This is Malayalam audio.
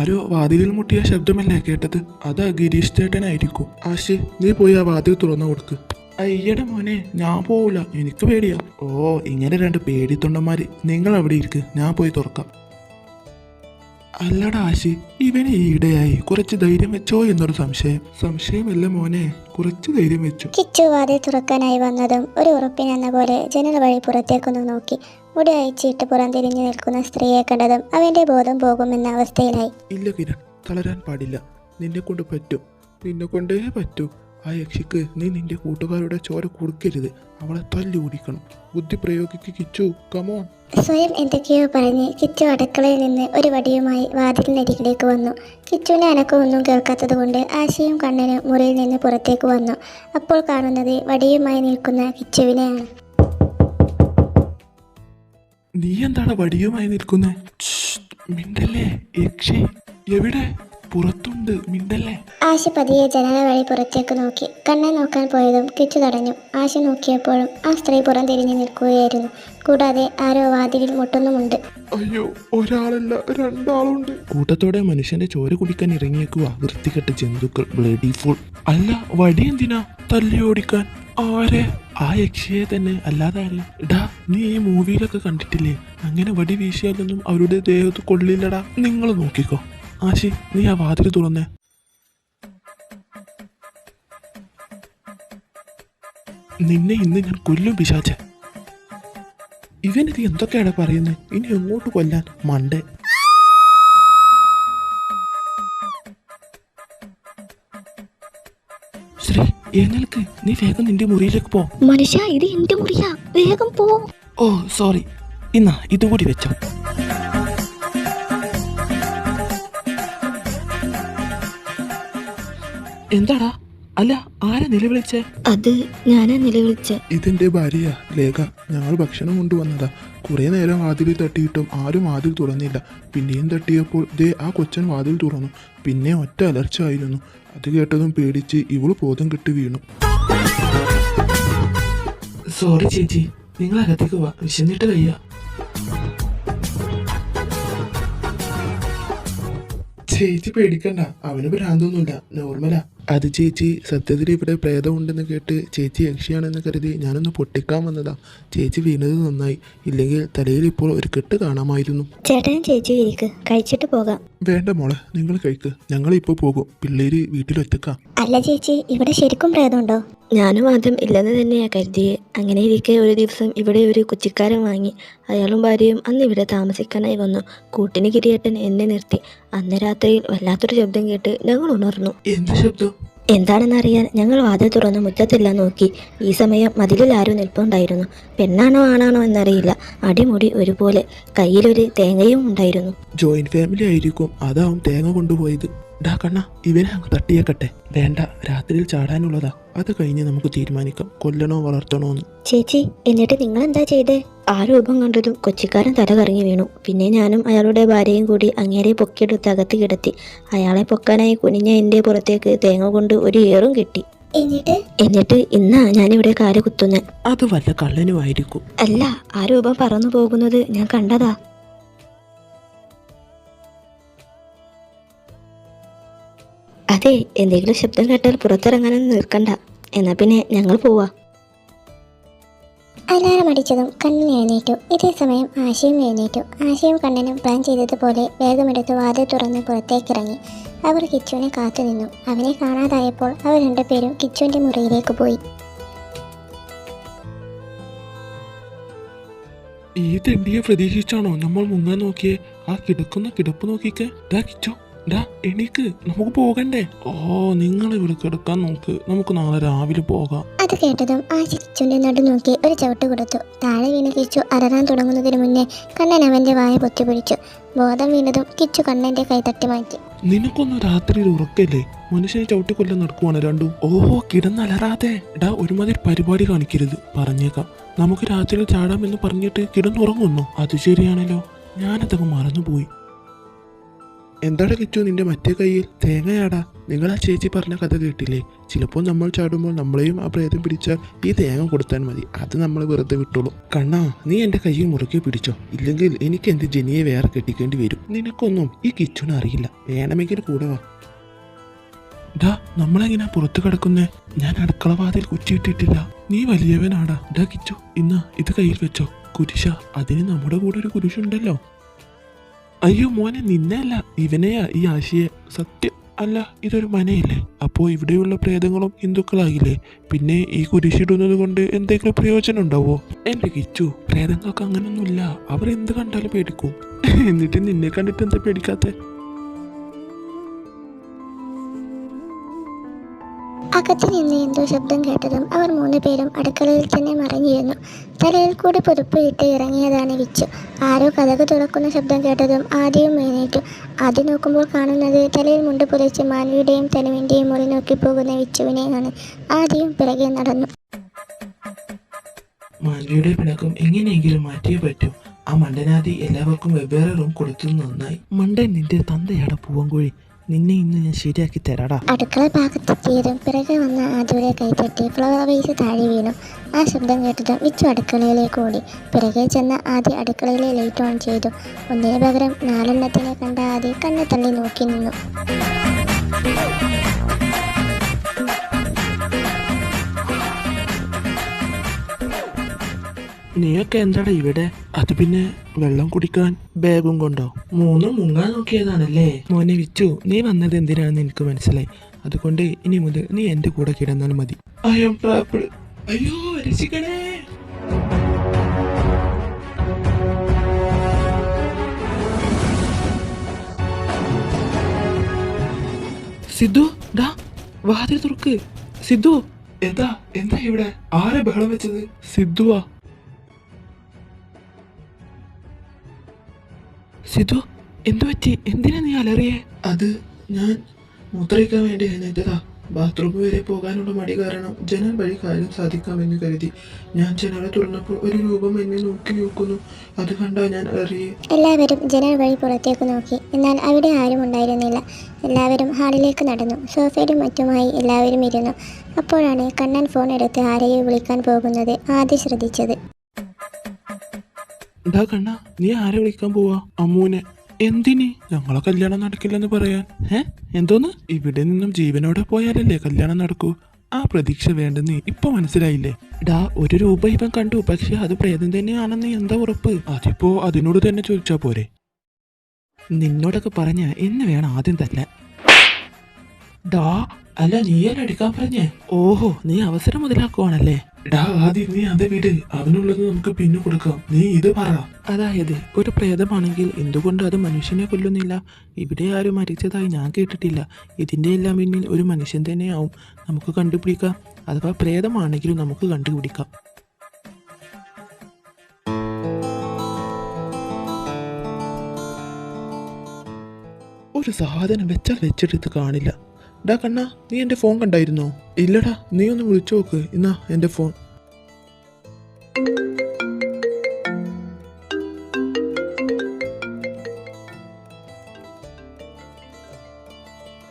ആരോ വാതിലിൽ മുട്ടിയ ശബ്ദമല്ലേ കേട്ടത്? അതാ ഗിരീഷ് ചേട്ടനായിരിക്കും. ആശി, നീ പോയി ആ വാതിൽ തുറന്നു കൊടുക്ക്. അയ്യടെ മോനെ, ഞാൻ പോവില്ല, എനിക്ക് പേടിയാ. ഓ, ഇങ്ങനെ രണ്ട് പേടിത്തൊണ്ടന്മാര്. നിങ്ങൾ അവിടെ ഇരിക്ക്, ഞാൻ പോയി തുറക്കാം. അല്ലടാ ആശി, ഇവന് ഈയിടെയായി കുറച്ച് ധൈര്യം വെച്ചോ എന്നൊരു സംശയമല്ല മോനെ, കുറച്ച് ധൈര്യം വെച്ചു. കിച്ചു വാതിൽ തുറക്കാനായി വന്നതും ഒരു ഉറപ്പിനെന്ന പോലെ ജനൽ വഴി പുറത്തേക്കൊന്ന് നോക്കി. മുടി അയച്ചിട്ട് പുറംതിരിഞ്ഞു നിൽക്കുന്ന സ്ത്രീയെ കണ്ടതും അവന്റെ ബോധം പോകുമെന്ന അവസ്ഥയിലായി. ഇല്ല കിരൺ, തളരാൻ പാടില്ല. നിന്നെ കൊണ്ട് പറ്റും, നിന്നെ കൊണ്ടേ പറ്റൂ. ആ യക്ഷിക്ക് നീ നിന്റെ കൂട്ടുകാരുടെ ചോര കൊടുക്കരുത്. അവളെ തല്ലി ഓടിക്കണം. ബുദ്ധി പ്രയോഗിക്ക് കിച്ചു, കമോൺ. സ്വയം എന്തൊക്കെയോ പറഞ്ഞ് കിച്ചു അടുക്കളയിൽ നിന്ന് ഒരു വടിയുമായി വാതിലിനരികിലേക്ക് വന്നു. കിച്ചുവിനെ അനക്കമൊന്നും കേൾക്കാത്തത് കൊണ്ട് ആശയും കണ്ണനും മുറിയിൽ നിന്ന് പുറത്തേക്ക് വന്നു. അപ്പോൾ കാണുന്നത് വടിയുമായി നിൽക്കുന്ന കിച്ചുവിനെയാണ്. നീ എന്താണ് വടിയുമായി നിൽക്കുന്നേ? മിണ്ടല്ലേ, യക്ഷി എവിടെ? പുറത്തുണ്ട്, മിണ്ടല്ലേ. ആശ പതിയെ ജനല വഴി പുറത്തേക്ക് നോക്കി. കണ്ണൻ നോക്കാൻ പോയതും കിച്ചു തടഞ്ഞു. ആശ നോക്കിയപ്പോഴും ആ സ്ത്രീ പുറം തിരിഞ്ഞു നിൽക്കുകയായിരുന്നു. കൂടാതെ ആരോ വാതിലിൽ മുട്ടുന്നുമുണ്ട്. അയ്യോ, ഒരാളല്ല, രണ്ടാളുണ്ട്. കൂട്ടത്തോടെ മനുഷ്യന്റെ ചോര കുടിക്കാൻ ഇറങ്ങിയേക്കുക വൃത്തികെട്ട ജന്തുക്കൾ. Bloody full. അല്ല, വടി എന്തിനാ തല്ലി ഓടിക്കാൻ? ആരെ? ആ യക്ഷിയെ തന്നെ, അല്ലാതെ ആരെ? ഡാ, നീ ഈ മൂവിയിലൊക്കെ കണ്ടിട്ടില്ലേ? അങ്ങനെ വടി വീശിയാലൊന്നും അവരുടെ ദേഹത്ത് കൊള്ളില്ലടാ. നിങ്ങൾ നോക്കിക്കോ. ആശി, നീ ആ വാതിൽ തുറന്നേ. നിന്നെ ഇന്ന് ഞാൻ കൊല്ലും പിശാചേ. ഇവനിത് എന്തൊക്കെയാണ് പറയുന്നത്? ഇനി എങ്ങോട്ട് കൊല്ലാൻ? മണ്ടേ. ശ്രീ, എങ്ങൾക്ക് നീ വേഗം നിന്റെ മുറിയിലേക്ക് പോ. മനുഷ്യ, ഇത് എന്റെ മുറിയാ, വേഗം പോ. ഓ സോറി, ഇന്നാ ഇതുകൂടി വെച്ചോ. എന്താടാ? അല്ല, ആരാ നിലവിളിച്ചേ? അത് ഞാനാ നിലവിളിച്ചേ. ഇതെന്റെ ഭാര്യയാ ലേഖ. ഞങ്ങൾ ഭക്ഷണം കൊണ്ടുവന്നതാ. കുറെ നേരം വാതിൽ തട്ടിയിട്ടും ആരും വാതിൽ തുറന്നില്ല. പിന്നെയും തട്ടിയപ്പോൾ ദേ ആ കൊച്ചൻ വാതിൽ തുറന്നു. പിന്നെ ഒറ്റ അലർച്ച ആയിരുന്നു. അത് കേട്ടതും പേടിച്ച് ഇവള് ബോധം കെട്ട് വീണു. സോറി ചേച്ചി, നിങ്ങൾ അകത്തേക്ക് വാ, വിശന്നിട്ട് കഴിയാ. ചേച്ചി പേടിക്കണ്ട, അവന് ഭ്രാന്തൊന്നുമില്ല, നോർമലാ. അത് ചേച്ചി, സത്യത്തിൽ ഇവിടെ പ്രേതമുണ്ടെന്ന് കേട്ട് ചേച്ചി യക്ഷിയാണെന്ന് കരുതി ഞാനൊന്ന് പൊട്ടിക്കാൻ വന്നതാ. ചേച്ചി വീണത് നന്നായി, ഇല്ലെങ്കിൽ തലയിൽ ഇപ്പോൾ ഒരു കെട്ട് കാണാമായിരുന്നു. ചേട്ടനും ചേച്ചി ഇരിക്ക്, കഴിച്ചിട്ട് പോകാം. വേണ്ട മോളെ, നിങ്ങൾ കഴിക്ക്, ഞങ്ങളിപ്പോൾ പോകും. പിള്ളേര് വീട്ടിലൊറ്റക്കാം. അല്ല ചേച്ചി, ഇവിടെ ശരിക്കും പ്രേതമുണ്ടോ? ഞാനും ആദ്യം ഇല്ലെന്ന് തന്നെയാ കരുതിയെ. അങ്ങനെ ഇരിക്കെ ഒരു ദിവസം ഇവിടെ ഒരു കൊച്ചിക്കാരൻ വാങ്ങി. അയാളും ഭാര്യയും അന്ന് ഇവിടെ താമസിക്കാനായി വന്നു. കൂട്ടിന് കിരിയേട്ടൻ എന്നെ നിർത്തി. അന്ന് രാത്രിയിൽ വല്ലാത്തൊരു ശബ്ദം കേട്ട് ഞങ്ങൾ ഉണർന്നു. എന്ത് ശബ്ദം? എന്താണെന്നറിയാൻ ഞങ്ങൾ വാതിൽ തുറന്ന് മുറ്റത്തെല്ലാം നോക്കി. ഈ സമയം മതിലിൽ ആരും നിൽപ്പുണ്ടായിരുന്നു. പെണ്ണാണോ ആണാണോ എന്നറിയില്ല. അടിമുടി ഒരുപോലെ. കയ്യിലൊരു തേങ്ങയും ഉണ്ടായിരുന്നു. ജോയിന്റ് ഫാമിലി ആയിരിക്കും, അതാവും തേങ്ങ കൊണ്ടുപോയത്. ഡാ കണ്ണ, ഇവനെ അങ്ങ് തട്ടിയേക്കട്ടെ. വേണ്ട, രാത്രിയിൽ ചാടാനുള്ളതാ. അത് കഴിഞ്ഞ് നമുക്ക് തീരുമാനിക്കാം, കൊല്ലണോ വളർത്തണോ എന്ന്. ചേച്ചി, എന്നിട്ട് നിങ്ങൾ എന്താ ചെയ്തേ? ആ രൂപം കണ്ടതും കൊച്ചിക്കാരൻ തല കറങ്ങി വീണു. പിന്നെ ഞാനും അയാളുടെ ഭാര്യയും കൂടി അങ്ങേരെ പൊക്കിയെടുത്ത് അകത്ത് കിടത്തി. അയാളെ പൊക്കാനായി കുനിഞ്ഞ എൻ്റെ പുറത്തേക്ക് തേങ്ങ കൊണ്ട് ഒരു ഏറും കിട്ടി. എന്നിട്ട് ഇന്നാ ഞാനിവിടെ കാല് കുത്തുന്നത്. അത് വല്ല കള്ളനുമായിരിക്കും. അല്ല, ആ രൂപം പറന്നു പോകുന്നത് ഞാൻ കണ്ടതാ. അതെ, എന്തെങ്കിലും ശബ്ദം കേട്ടാൽ പുറത്തിറങ്ങാനൊന്നും നിൽക്കണ്ട. എന്നാ പിന്നെ ഞങ്ങൾ പോവാ. അലാറം അടിച്ചതും കണ്ണൻ എഴുന്നേറ്റു. ഇതേ സമയം ആശയും എഴുന്നേറ്റു. ആശയും കണ്ണനും പ്ലാൻ ചെയ്തതുപോലെ വേഗമെടുത്ത് വാതിൽ തുറന്ന് പുറത്തേക്കിറങ്ങി. അവർ കിച്ചുവിനെ കാത്തുനിന്നു. അവനെ കാണാതായപ്പോൾ അവർ രണ്ടുപേരും കിച്ചുവിന്റെ മുറിയിലേക്ക് പോയി. ഈ തെണ്ടിയെ പ്രതീക്ഷിച്ചാണോ നമ്മൾ മുങ്ങാൻ നോക്കിയേ? ആ കിടക്കുന്ന കിടപ്പ് നോക്കിക്കേ. കിച്ചു, ഡാ എണീക്ക്, നമുക്ക് പോകണ്ടേ? ഓ നിങ്ങൾ ഇവിടെ കിടക്കാൻ നോക്ക്, നമുക്ക് നാളെ രാവിലെ പോകാം. അത് കേട്ടതും ആശി കിച്ചുവിന്റെ നടു നോക്കി ഒരു ചവിട്ട് കൊടുത്തു. താഴെ വീണ് കിച്ചു അലറാൻ തുടങ്ങുന്നതിന് മുന്നേ കണ്ണൻ അവന്റെ വായ പൊത്തിപ്പിടിച്ചു. ബോധം വീണതും കിച്ചു കണ്ണന്റെ കൈ തട്ടി മാറ്റി. നിനക്കൊന്നും രാത്രിയിൽ ഉറക്കല്ലേ? മനുഷ്യനെ ചവിട്ടിക്കൊല്ലം നടക്കുവാണ് രണ്ടും. ഓഹോ കിടന്നലറാതെ. ഡാ ഒരുമാതിരി പരിപാടി കാണിക്കരുത്, പറഞ്ഞേക്കാം. നമുക്ക് രാത്രിയിൽ ചാടാമെന്ന് പറഞ്ഞിട്ട് കിടന്നുറങ്ങുന്നു. അത് ശരിയാണല്ലോ, ഞാനതൊക്കെ മറന്നുപോയി. എന്താടാ കിച്ചു നിന്റെ മറ്റേ കയ്യിൽ? തേങ്ങയാടാ. നിങ്ങൾ ആ ചേച്ചി പറഞ്ഞ കഥ കേട്ടില്ലേ? ചിലപ്പോൾ നമ്മൾ ചാടുമ്പോൾ നമ്മളെയും ആ പ്രേതം പിടിച്ചാൽ ഈ തേങ്ങ കൊടുത്താൽ മതി, അത് നമ്മൾ വെറുതെ വിട്ടോളൂ. കണ്ണാ നീ എൻ്റെ കയ്യിൽ മുറുകെ പിടിച്ചോ, ഇല്ലെങ്കിൽ എനിക്ക് എൻ്റെ ജനിയെ വേറെ കെട്ടിക്കേണ്ടി വരും. നിനക്കൊന്നും ഈ കിച്ചുനെ അറിയില്ല, വേണമെങ്കിൽ കൂടെ വാ. ഡാ നമ്മളെങ്ങനാ പുറത്ത് കിടക്കുന്നേ? ഞാൻ അടുക്കള വാതിൽ കുറ്റിയിട്ടിട്ടില്ല. നീ വലിയവനാടാ. ഡാ കിച്ചു ഇന്നാ ഇത് കയ്യിൽ വെച്ചോ. കുരിശ, അതിന് നമ്മുടെ കൂടെ ഒരു കുരിശുണ്ടല്ലോ. അയ്യോ മോനെ, നിന്നെയല്ല ഇവനെയാ ഈ ആശയെ. സത്യം അല്ല, ഇതൊരു മനയല്ലേ? അപ്പോൾ ഇവിടെയുള്ള പ്രേതങ്ങളും ഹിന്ദുക്കളാകില്ലേ? പിന്നെ ഈ കുരിശിടുന്നത് കൊണ്ട് എന്തെങ്കിലും പ്രയോജനം ഉണ്ടാവോ? എൻ്റെ കിച്ചു, പ്രേതങ്ങൾക്ക് അങ്ങനൊന്നുമില്ല. അവർ എന്ത് കണ്ടാലും പേടിക്കും. എന്നിട്ട് നിന്നെ കണ്ടിട്ട് എന്താ പേടിക്കാത്തെ? അകത്ത് നിന്ന് എന്തോ ശബ്ദം കേട്ടതും അവർ 3 പേരും അടുക്കളയിൽ തന്നെ മറിഞ്ഞിരുന്നു. തലയിൽ കൂടി പുതുപ്പ് ഇട്ട് ഇറങ്ങിയതാണ് വിച്ചു. ആരോ കതക് തുറക്കുന്ന ശബ്ദം കേട്ടതും ആദ്യവും എഴുന്നേറ്റു. ആദ്യം നോക്കുമ്പോൾ കാണുന്നത് തലയിൽ മുണ്ട് പുലച്ച് മാനവിയുടെയും തനുവിൻ്റെയും മുറി നോക്കി പോകുന്ന വിച്ചുവിനെയാണ്. ആദ്യവും പിറകെ നടന്നു. മാൻവിയുടെ പിണക്കം എങ്ങനെയെങ്കിലും മാറ്റിയേ പറ്റൂ. ആ മണ്ടനാദി എല്ലാവർക്കും വെവ്വേറെ റൂം കൊടുത്തത് നന്നായി. മണ്ടൻ നിന്റെ തന്തയാട പൂവൻകോഴി, നിന്നെ ഇന്ന് ഞാൻ ശരിയാക്കി തരാടാ. അടുക്കള ഭാഗത്തെത്തിയതും പിറകെ വന്ന ആദ്യയുടെ കൈത്തട്ടി ഫ്ലവർ വേസ് താഴെ വീണു. ആ ശബ്ദം കേട്ടതും വിച്ചു അടുക്കളയിലേക്ക് ഓടി. പിറകെ ചെന്ന ആദ്യ അടുക്കളയിലെ ലൈറ്റ് ഓൺ ചെയ്തു. ഒന്നിനു പകരം 4 എണ്ണത്തിനെ കണ്ട ആദ്യ കണ്ണു തള്ളി നോക്കി നിന്നു. നീയൊക്കെ എന്താടാ ഇവിടെ? അത് പിന്നെ വെള്ളം കുടിക്കാൻ ബാഗും കൊണ്ടോ? 3 മുങ്ങാൻ നോക്കിയതാണല്ലേ? മോനെ വിച്ചു, നീ വന്നത് എന്തിനാണെന്ന് എനിക്ക് മനസ്സിലായി. അതുകൊണ്ട് ഇനി മുതൽ നീ എന്റെ കൂടെ കിടന്നാൽ മതി. അയ്യോ രക്ഷിക്കണേ. സിദ്ധു, ഡാ വാതിൽ തുറക്ക്. സിദ്ധു, എന്താ ഇവിടെ? ആരെ ബഹളം വെച്ചത്? സിദ്ധുവാ. സിദ്ധു എന്തു പറ്റി? എന്തിനാ നീ അലറിയേ? അത് ഞാൻ മൂത്രയിക്കാൻ വേണ്ടി എഴുന്നേറ്റതാ. ബാത്റൂം വരെ പോകാനുള്ള മടി കാരണം ജനൽ വഴി കാര്യം സാധിക്കാമെന്ന് കരുതി ഞാൻ ജനൽ തുറന്നപ്പോൾ ഒരു രൂപം എന്നെ നോക്കി നോക്കുന്നു. അത് കണ്ടാ ഞാൻ അലറിയേ. എല്ലാവരും ജനൽ വഴി പുറത്തേക്ക് നോക്കി. എന്നാൽ അവിടെ ആരും ഉണ്ടായിരുന്നില്ല. എല്ലാവരും ഹാളിലേക്ക് നടന്നു. സോഫയിലും മറ്റുമായി എല്ലാവരും ഇരുന്നു. അപ്പോഴാണ് കണ്ണൻ ഫോൺ എടുത്ത് ആരെയോ വിളിക്കാൻ പോകുന്നത് ആദ്യം ശ്രദ്ധിച്ചത്. എന്താ കണ്ണ, നീ ആരെ വിളിക്കാൻ പോവാ? അമ്മൂനെ. എന്തിന്? ഞങ്ങളെ കല്യാണം നടക്കില്ലെന്ന് പറയാൻ. എന്തോന്ന്? ഇവിടെ നിന്നും ജീവനോടെ പോയാലല്ലേ കല്യാണം നടക്കൂ. ആ പ്രതീക്ഷ വേണ്ടെന്ന് ഇപ്പൊ മനസ്സിലായില്ലേ? ഡാ 1 രൂപ ഇവൻ കണ്ടു, പക്ഷെ അത് പ്രേതം തന്നെയാണെന്ന് എന്താ ഉറപ്പ്? അതിപ്പോ അതിനോട് തന്നെ ചോദിച്ചാ പോരെ? നിന്നോടൊക്കെ പറഞ്ഞ എന്നെ വേണം ആദ്യം തല്ലാൻ. ഡാ അല്ല, നീയല്ലേ അടിക്കാൻ പറഞ്ഞേ? ഓഹോ, നീ അവസരം മുതലാക്കുവാണല്ലേ? ഡാ ആദ്യം നീ അത് വിട്, അവനുള്ളത് നമുക്ക് പിന്നെ കൊടുക്കാം. നീ ഇത് പറ. അതായത് ഒരു പ്രേതമാണെങ്കിൽ എന്തുകൊണ്ട് അത് മനുഷ്യനെ കൊല്ലുന്നില്ല? ഇവിടെ ആരും മരിച്ചതായി ഞാൻ കേട്ടിട്ടില്ല. ഇതിൻ്റെ എല്ലാം പിന്നിൽ ഒരു മനുഷ്യൻ തന്നെയാവും. നമുക്ക് കണ്ടുപിടിക്കാം. അഥവാ പ്രേതമാണെങ്കിലും നമുക്ക് കണ്ടുപിടിക്കാം. ഒരു സാധനം വെച്ചാൽ വെച്ചെടുത്ത് കാണില്ല. ഡാ കണ്ണാ, നീ എൻ്റെ ഫോൺ കണ്ടായിരുന്നോ? ഇല്ലടാ, നീ ഒന്ന് വിളിച്ചു നോക്ക്. എന്നാ എൻ്റെ ഫോൺ.